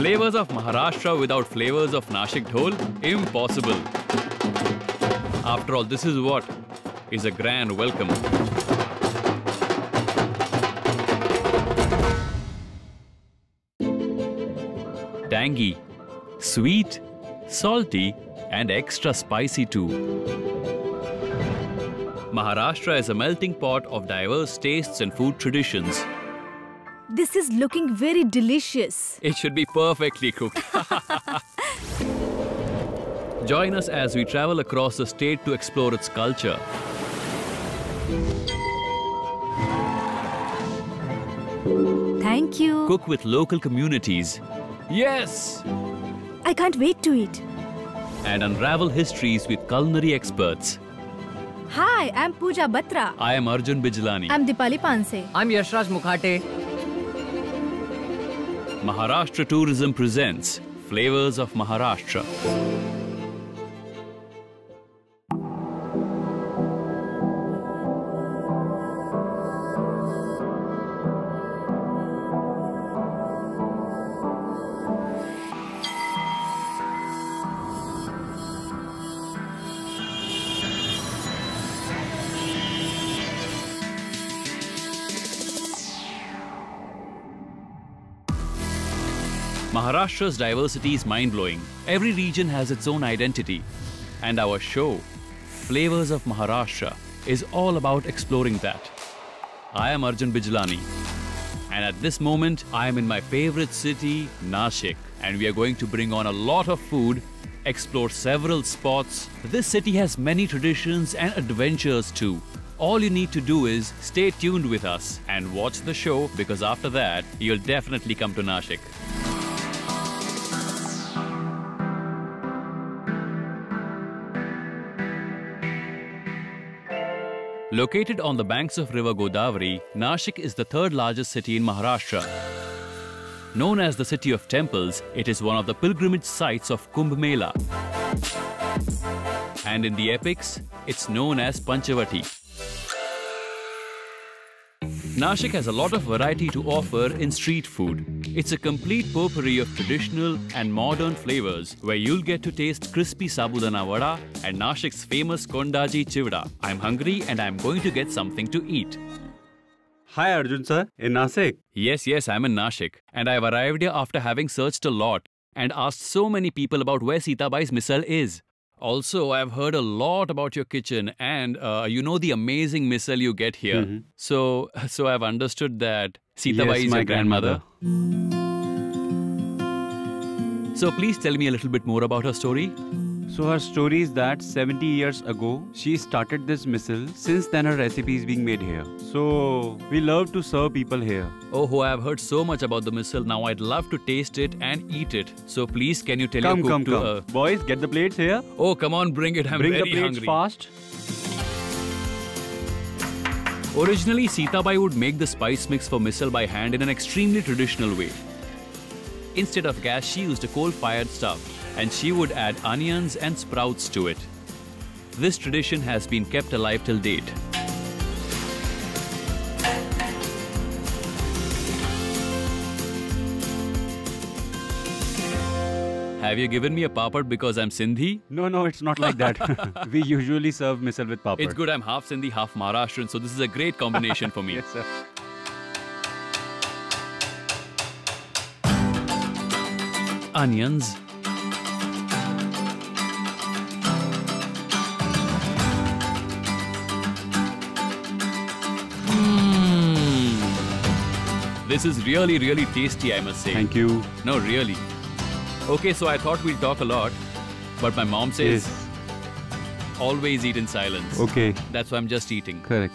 Flavors of Maharashtra without flavors of Nashik Dhol? Impossible. After all, this is what is a grand welcome. Tangy, sweet, salty, and extra spicy too. Maharashtra is a melting pot of diverse tastes and food traditions. This is looking very delicious. It should be perfectly cooked. Join us as we travel across the state to explore its culture. Thank you. Cook with local communities. Yes! I can't wait to eat. And unravel histories with culinary experts. Hi, I'm Pooja Batra. I am Arjun Bijlani. I'm Dipali Panse. I'm Yashraj Mukhate. Maharashtra Tourism presents Flavors of Maharashtra. Maharashtra's diversity is mind-blowing. Every region has its own identity. And our show, Flavors of Maharashtra, is all about exploring that. I am Arjun Bijlani. And at this moment, I am in my favorite city, Nashik. And we are going to bring on a lot of food, explore several spots. This city has many traditions and adventures too. All you need to do is stay tuned with us and watch the show, because after that, you'll definitely come to Nashik. Located on the banks of river Godavari, Nashik is the third largest city in Maharashtra. Known as the city of temples, it is one of the pilgrimage sites of Kumbh Mela. And in the epics, it's known as Panchavati. Nashik has a lot of variety to offer in street food. It's a complete potpourri of traditional and modern flavors, where you'll get to taste crispy sabudana vada and Nashik's famous Kondaji chivda. I'm hungry and I'm going to get something to eat. Hi Arjun sir, in Nashik? Yes, I'm in Nashik. And I've arrived here after having searched a lot and asked so many people about where Sitabai's misal is. Also, I've heard a lot about your kitchen and you know the amazing misal you get here. Mm-hmm. So I've understood that Sitabai is my your grandmother. So please tell me a little bit more about her story. So her story is that 70 years ago, she started this misal. Since then her recipe is being made here. So we love to serve people here. Oh, I've heard so much about the misal. Now I'd love to taste it and eat it. So please, can you tell your cook to... Boys, get the plates here. Oh, come on, bring it. I'm very hungry. Bring the plates fast. Originally, Sitabai would make the spice mix for misal by hand in an extremely traditional way. Instead of gas, she used a coal-fired stove, and she would add onions and sprouts to it. This tradition has been kept alive till date. Have you given me a papad because I'm Sindhi? No, it's not like that. We usually serve misal with papad. It's good, I'm half Sindhi, half Maharashtrian, so this is a great combination for me. Yes, sir. Onions. This is really, really tasty, I must say. Thank you. No, really. Okay, so I thought we'd talk a lot, but my mom says, always eat in silence. Okay. That's why I'm just eating. Correct.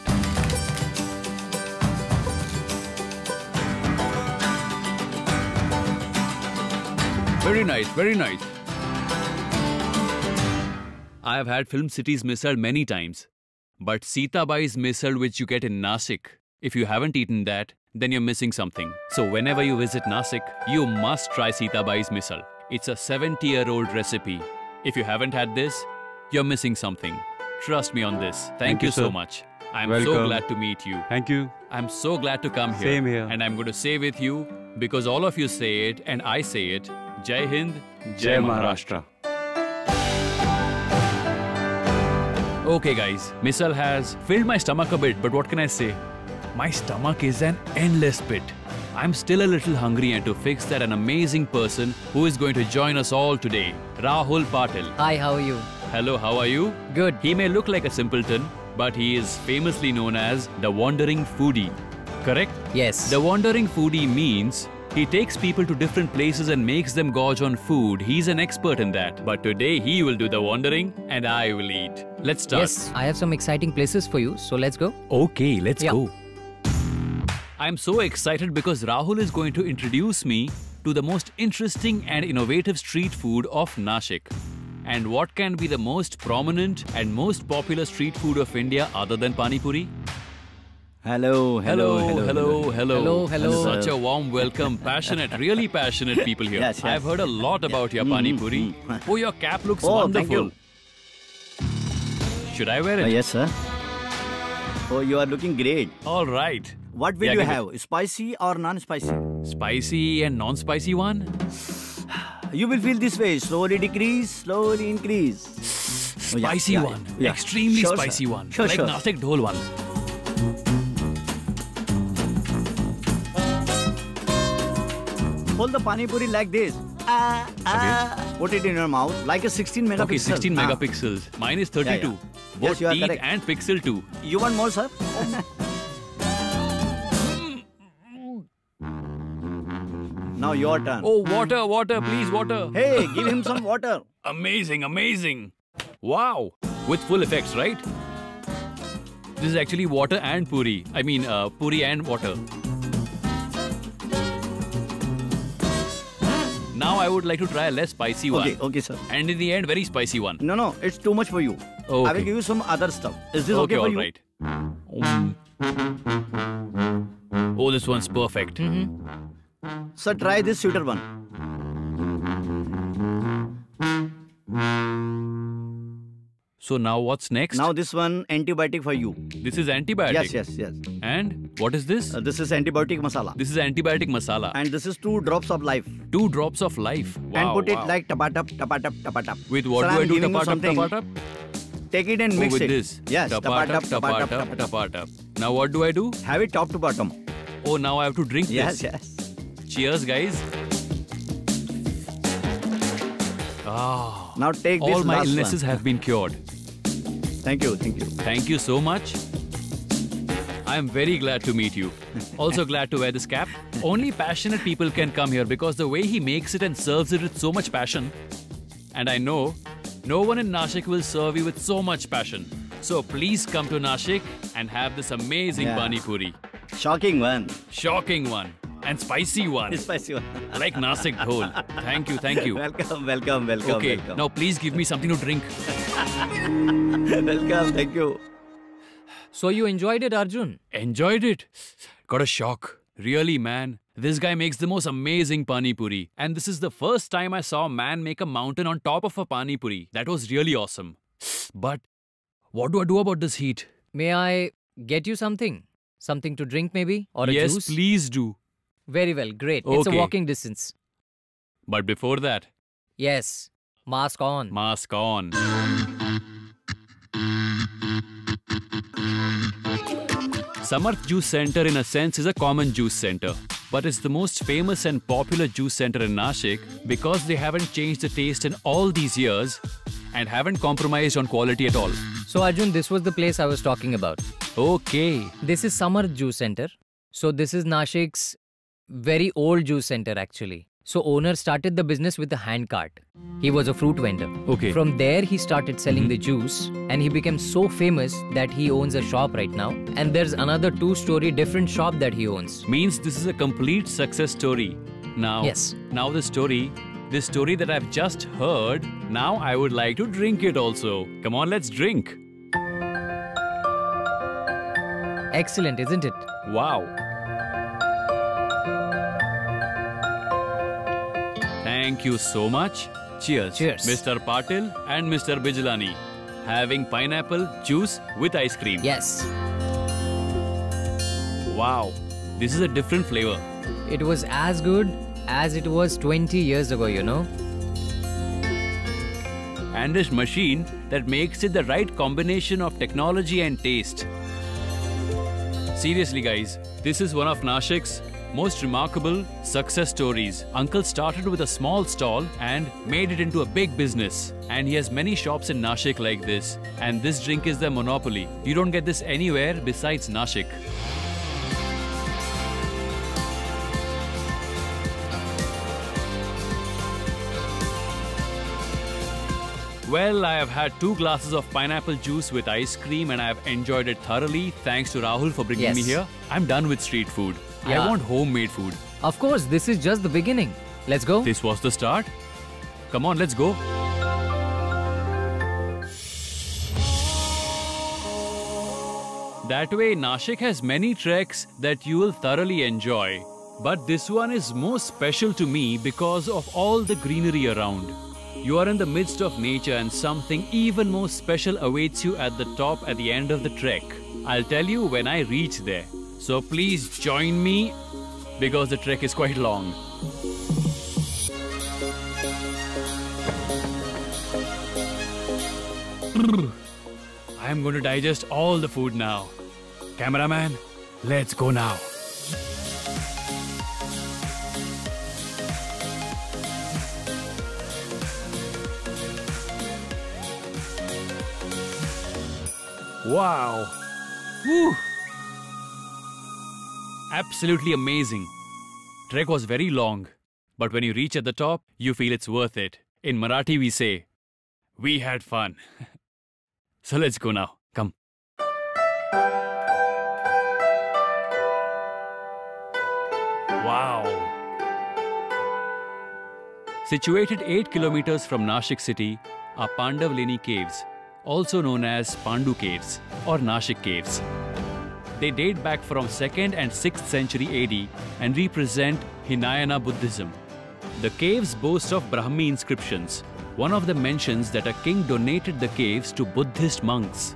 Very nice, very nice. I have had Film City's misal many times, but Sitabai's misal, which you get in Nashik, if you haven't eaten that, then you're missing something. So whenever you visit Nashik, you must try Sitabai's misal. It's a 70-year-old recipe. If you haven't had this, you're missing something. Trust me on this. Thank you so much. I'm so glad to meet you. Thank you. I'm so glad to come here. Same here. And I'm going to say with you, because all of you say it and I say it, Jai Hind, Jai Maharashtra. Okay guys, missile has filled my stomach a bit, but what can I say? My stomach is an endless pit. I'm still a little hungry, and to fix that, an amazing person who is going to join us all today, Rahul Patil. Hi, how are you? Hello, how are you? Good. He may look like a simpleton, but he is famously known as the Wandering Foodie. Correct? Yes. The Wandering Foodie means he takes people to different places and makes them gorge on food. He's an expert in that. But today he will do the wandering and I will eat. Let's start. Yes, I have some exciting places for you, so let's go. Okay, let's Yeah. go. I'm so excited because Rahul is going to introduce me to the most interesting and innovative street food of Nashik. And what can be the most prominent and most popular street food of India other than Pani Puri? Hello. Hello. Such a warm welcome. Passionate, really passionate people here. Yes. I've heard a lot about your Pani Puri. Oh, your cap looks wonderful. Thank you. Should I wear it? Yes, sir. Oh, you are looking great. All right. What will Yeah, you give have? Spicy or non-spicy? Spicy and non-spicy one? You will feel this way. Slowly decrease, slowly increase. Oh, yeah, Spicy yeah, one. yeah. Extremely Sure, spicy sir. one. Sure, like sure. Nashik Dhol one. Hold the pani puri like this. Put it in your mouth like a 16 megapixel. Okay, 16 Ah. megapixels. Mine is 32. Yeah. Both Yes, you are teeth correct. and pixel too. You want more, sir? Now your turn. Oh, water, please, water. Hey, give him some water. Amazing. Wow. With full effects, right? This is actually water and puri. I mean, puri and water. Now I would like to try a less spicy one. Okay, sir. And in the end, very spicy one. No, it's too much for you. Okay. I will give you some other stuff. Is this okay, for all you? right. Oh, this one's perfect. Sir, try this sweeter one. So now what's next? Now this one antibiotic for you. This is antibiotic. Yes. And what is this? This is antibiotic masala. This is antibiotic masala. And this is 2 drops of life. 2 drops of life. Wow, And put it wow. like tapatap. With what Sir, do I I'm do? giving you Tapatap, something. tapatap? Take it and Oh, mix with it. this. Yes, Tapatap. Now what do I do? Have it top to bottom. Oh, now I have to drink Yes. this. Cheers, guys. Ah, Now take this all my last illnesses one. have been cured. Thank you. Thank you so much. I am very glad to meet you. Also glad to wear this cap. Only passionate people can come here because the way he makes it and serves it with so much passion. And I know no one in Nashik will serve you with so much passion. So please come to Nashik and have this amazing Yeah. Pani Puri. Shocking one. Shocking one. And spicy one. Spicy one. Like Nashik Dhol. Thank you. Welcome. Okay, now please give me something to drink. Welcome. Thank you. So you enjoyed it, Arjun? Enjoyed it. Got a shock. Really, man. This guy makes the most amazing Pani Puri. And this is the first time I saw a man make a mountain on top of a Pani Puri. That was really awesome. But what do I do about this heat? May I get you something? Something to drink maybe? Or a Yes, juice? please do. Very well, great. It's a Okay. walking distance. But before that, Yes. Mask on. mask on. Samarth Juice Center in a sense is a common juice center. But it's the most famous and popular juice center in Nashik because they haven't changed the taste in all these years and haven't compromised on quality at all. So Arjun, this was the place I was talking about. Okay. This is Samarth Juice Center. So this is Nashik's very old juice center actually. So owner started the business with a hand cart. He was a fruit vendor. Okay. From there he started selling the juice and he became so famous that he owns a shop right now. And there's another 2-story different shop that he owns. Means this is a complete success story. Now, Yes. Now this story that I've just heard, now I would like to drink it also. Come on, let's drink. Excellent, isn't it? Wow. Thank you so much. Cheers. Cheers. Mr. Patil and Mr. Bijlani. Having pineapple juice with ice cream. Yes. Wow. This is a different flavor. It was as good as it was 20 years ago, you know. And this machine that makes it the right combination of technology and taste. Seriously guys, this is one of Nashik's most remarkable success stories. Uncle started with a small stall and made it into a big business. And he has many shops in Nashik like this. And this drink is the monopoly. You don't get this anywhere besides Nashik. Well, I have had 2 glasses of pineapple juice with ice cream and I have enjoyed it thoroughly. Thanks to Rahul for bringing me here. I'm done with street food. I want homemade food. Of course, this is just the beginning. Let's go. This was the start. Come on, let's go. That way, Nashik has many treks that you will thoroughly enjoy. But this one is most special to me because of all the greenery around. You are in the midst of nature and something even more special awaits you at the top at the end of the trek. I'll tell you when I reach there. So please join me because the trek is quite long. I am going to digest all the food now. Cameraman, let's go now. Wow. Woo. Absolutely amazing. Trek was very long, but when you reach at the top, you feel it's worth it. In Marathi we say, we had fun. So let's go now. Come. Wow. Situated 8 kilometers from Nashik city are Pandavleni Caves, also known as Pandu Caves or Nashik Caves. They date back from 2nd and 6th century AD and represent Hinayana Buddhism. The caves boast of Brahmi inscriptions. One of them mentions that a king donated the caves to Buddhist monks.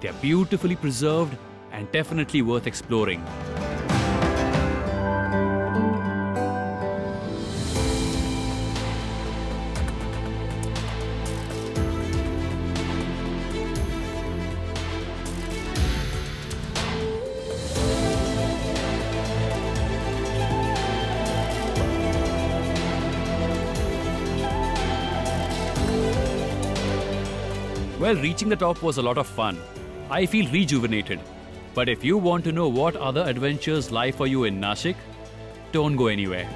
They are beautifully preserved and definitely worth exploring. Well, reaching the top was a lot of fun. I feel rejuvenated. But if you want to know what other adventures lie for you in Nashik, don't go anywhere.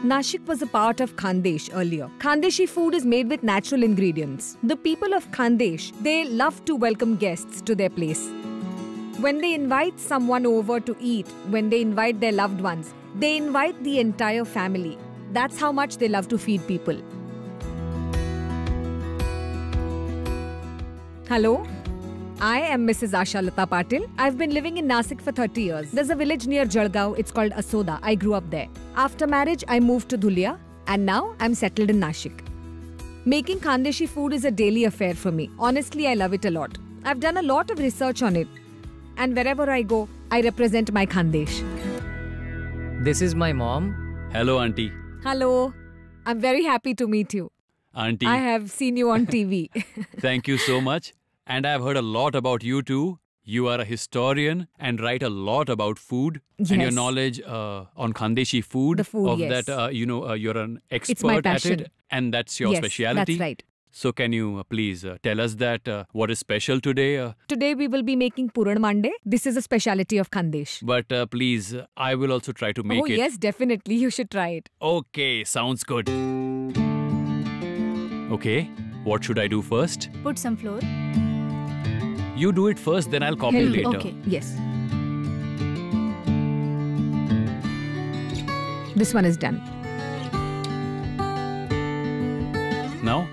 Nashik was a part of Khandesh earlier. Khandeshi food is made with natural ingredients. The people of Khandesh, they love to welcome guests to their place. When they invite someone over to eat, when they invite their loved ones, they invite the entire family. That's how much they love to feed people. Hello, I am Mrs. Asha Lata Patil. I've been living in Nashik for 30 years. There's a village near Jalgaon. It's called Asoda. I grew up there. After marriage, I moved to Dhulia and now I'm settled in Nashik. Making Khandeshi food is a daily affair for me. Honestly, I love it a lot. I've done a lot of research on it. And wherever I go, I represent my Khandesh. This is my mom. Hello, Auntie. Hello. I'm very happy to meet you. Auntie. I have seen you on TV. Thank you so much. And I've heard a lot about you too. You are a historian and write a lot about food. Yes. And your knowledge on Khandeshi food. The food, of yes. that, you're an expert It's my at passion. it. And that's your Yes, speciality. that's right. So can you please tell us that what is special today? Today we will be making Puran Mande. This is a speciality of Khandesh. But please, I will also try to make it. Oh yes, definitely. You should try it. Okay, sounds good. Okay, what should I do first? Put some flour. You do it first, then I'll copy Help me. later. Okay, yes. This one is done. Now,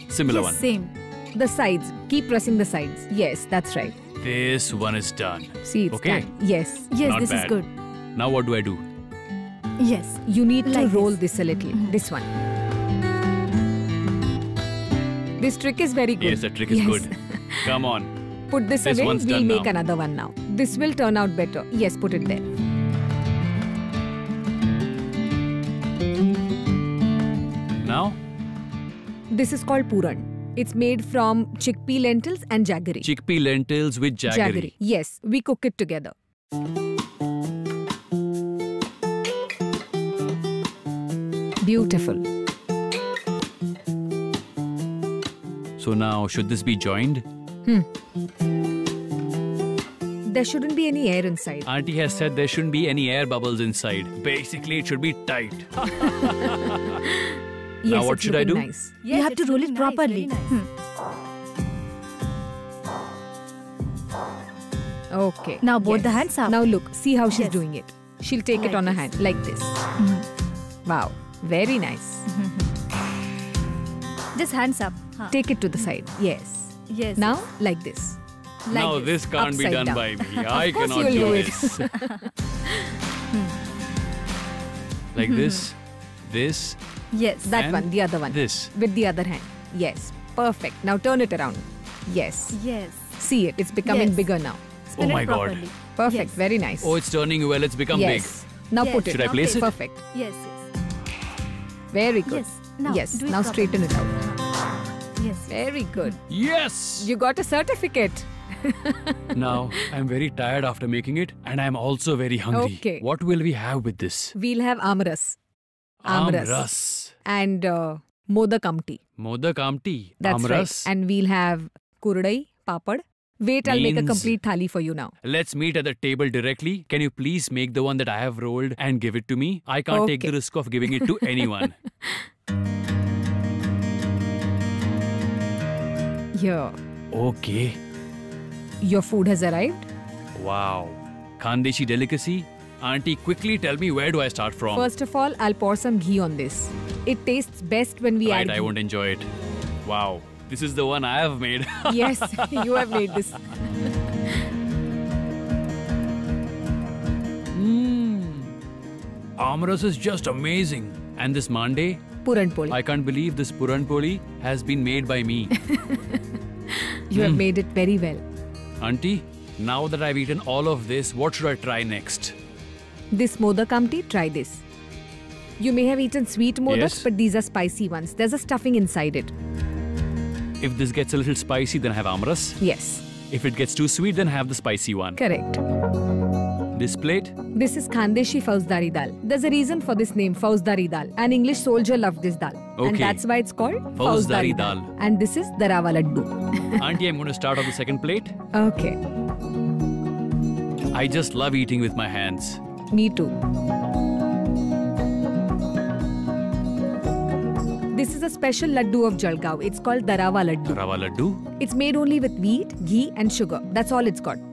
similar one. Same. The sides. Keep pressing the sides. Yes, that's right. This one is done. See, it's Okay. done. Yes. Yes, Not this bad. is good. Now what do I do? Yes. You need to Like roll this. this a little. This one. This trick is very good. Yes, the trick is Yes. good. Come on. Put this This away. one's We'll done make now. another one now. This will turn out better. Yes, put it there. Now, This is called puran. It's made from chickpea lentils and jaggery. chickpea lentils with jaggery. Yes, we cook it together. Beautiful. So now, should this be joined? There shouldn't be any air inside. Auntie has said there shouldn't be any air bubbles inside. Basically, it should be tight. Yes, Now what it's should I looking do? Nice. You have to roll it properly. Okay. Now both the hands up. Now look, see how she's Yes. doing it. She'll take it Like on her this. hand like this. Wow, very nice. Just hands up. Huh. Take it to the side. Yes. Yes. Now like this. Like Now this can't be upside done down. by me. I Of course cannot you'll do do it. this. Like this, this, Yes. That And one, the other one. this. With the other hand. Yes. Perfect. Now turn it around. Yes. Yes. See it. It's becoming Yes. bigger now. Spin Oh my it God. properly. Perfect. Yes. Very nice. Oh, it's turning well. It's become yes. Now Yes. put it. Should I Now place place it? Perfect. Yes. Yes. Very good. Yes. Now yes. do it Now properly. straighten it out. Yes. Yes. Very good. big. Yes! You got a certificate. Now, I'm very tired after making it and I'm also very hungry. Okay. What will we have with this? We'll have amras. Amras. Amras. And modak amti. Modak amti. That's Amras. right. And we'll have kurdai, papad. Wait, I'll make a Means- complete thali for you now. Let's meet at the table directly. Can you please make the one that I have rolled and give it to me? I can't take the Okay. risk of giving it to anyone. Here. Okay. Your food has arrived. Wow. Khandeshi delicacy. Auntie, quickly tell me where do I start from? First of all, I'll pour some ghee on this. It tastes best when we right, add I ghee. won't enjoy it. Wow. This is the one I have made. Yes, you have made this. Amras is just amazing. And this mande, Puran poli. I can't believe this puran poli has been made by me. You have made it very well. Auntie, now that I've eaten all of this, what should I try next? This modak amti, try this. You may have eaten sweet modaks, Yes. but these are spicy ones. There's a stuffing inside it. If this gets a little spicy, then have amras. Yes, If it gets too sweet, then have the spicy one. correct. This plate? This is Khandeshi Fauzdari dal. There's a reason for this name, Fauzdari dal. An English soldier loved this dal. And Okay. that's why it's called Fauzdari dal. And this is the Rava Laddu. Auntie, I'm going to start on the second plate. Okay, I just love eating with my hands. me too. This is a special laddu of Jalgaon. It's called the Rava Laddu. Rava laddu. It's made only with wheat, ghee and sugar. That's all it's got.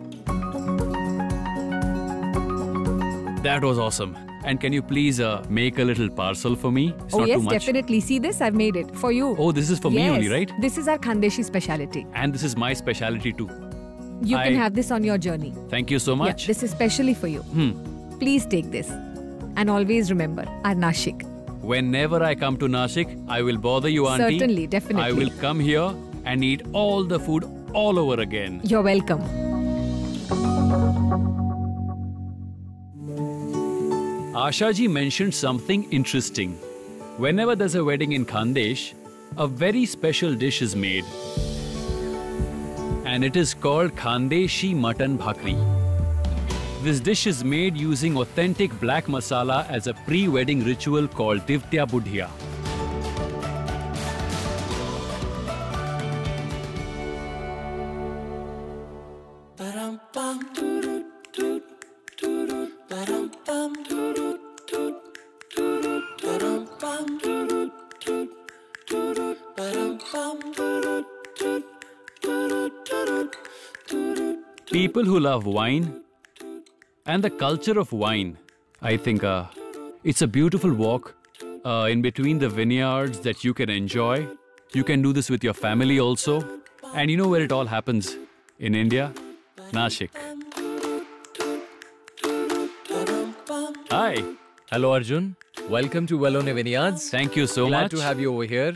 That was awesome. And can you please make a little parcel for me? It's Oh not yes, too much. definitely. See this? I've made it for you. Oh, this is for me Yes. only, right? This is our Khandeshi speciality. And this is my specialty too. You can I- have this on your journey. Thank you so much. Yeah, this is specially for you. Please take this. And always remember, our Nashik. Whenever I come to Nashik, I will bother you, Auntie. Certainly, definitely. I will come here and eat all the food all over again. You're welcome. Asha ji mentioned something interesting. Whenever there's a wedding in Khandesh, a very special dish is made. And it is called Khandeshi Mutton Bhakri. This dish is made using authentic black masala as a pre-wedding ritual called Divtya Budhya. People who love wine and the culture of wine, I think it's a beautiful walk in between the vineyards that you can enjoy. You can do this with your family also. And you know where it all happens? In India? Nashik. Hi. Hello, Arjun. Welcome to Wellone Vineyards. Thank you so Glad much. to have you over here.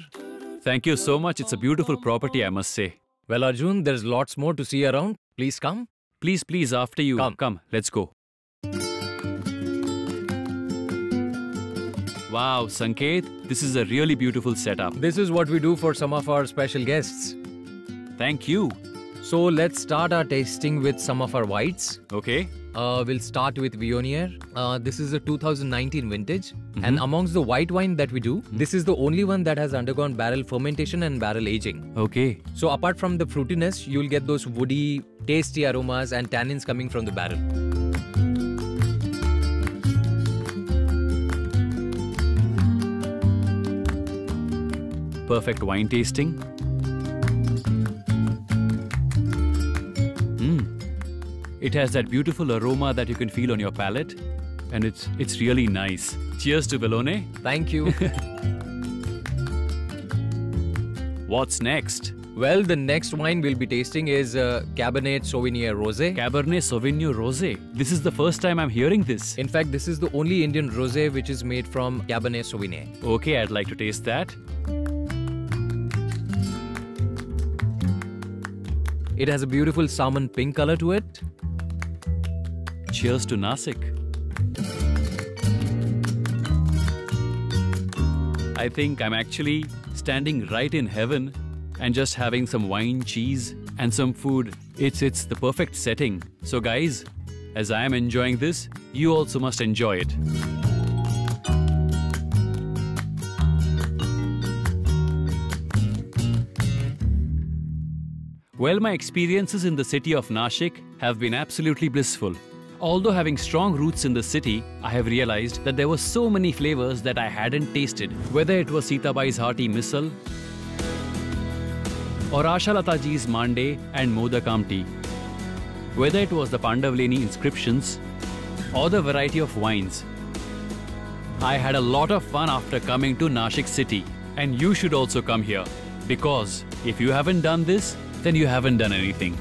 Thank you so much. It's a beautiful property, I must say. Well, Arjun, there's lots more to see around. Please come. Please, please, after you. Come. Let's go. Wow, Sanket, this is a really beautiful setup. This is what we do for some of our special guests. Thank you. So let's start our tasting with some of our whites. Okay. We'll start with Viognier. This is a 2019 vintage. And amongst the white wine that we do, this is the only one that has undergone barrel fermentation and barrel aging. Okay. So apart from the fruitiness, you'll get those woody, tasty aromas and tannins coming from the barrel. Perfect wine tasting. It has that beautiful aroma that you can feel on your palate, and it's really nice. Cheers to Vallone. Thank you. What's next? Well, the next wine we'll be tasting is Cabernet Sauvignon Rosé. Cabernet Sauvignon Rosé. This is the first time I'm hearing this. In fact, this is the only Indian rosé which is made from Cabernet Sauvignon. Okay, I'd like to taste that. It has a beautiful salmon pink color to it. Cheers to Nasik. I think I'm actually standing right in heaven and just having some wine, cheese and some food. It's the perfect setting. So guys, as I am enjoying this, you also must enjoy it. Well, my experiences in the city of Nashik have been absolutely blissful. Although having strong roots in the city, I have realized that there were so many flavors that I hadn't tasted. Whether it was Sitabai's hearty misal, or Ashalata ji's mande and modakam tea. Whether it was the Pandavleni inscriptions, or the variety of wines. I had a lot of fun after coming to Nashik city. And you should also come here. Because if you haven't done this, then you haven't done anything.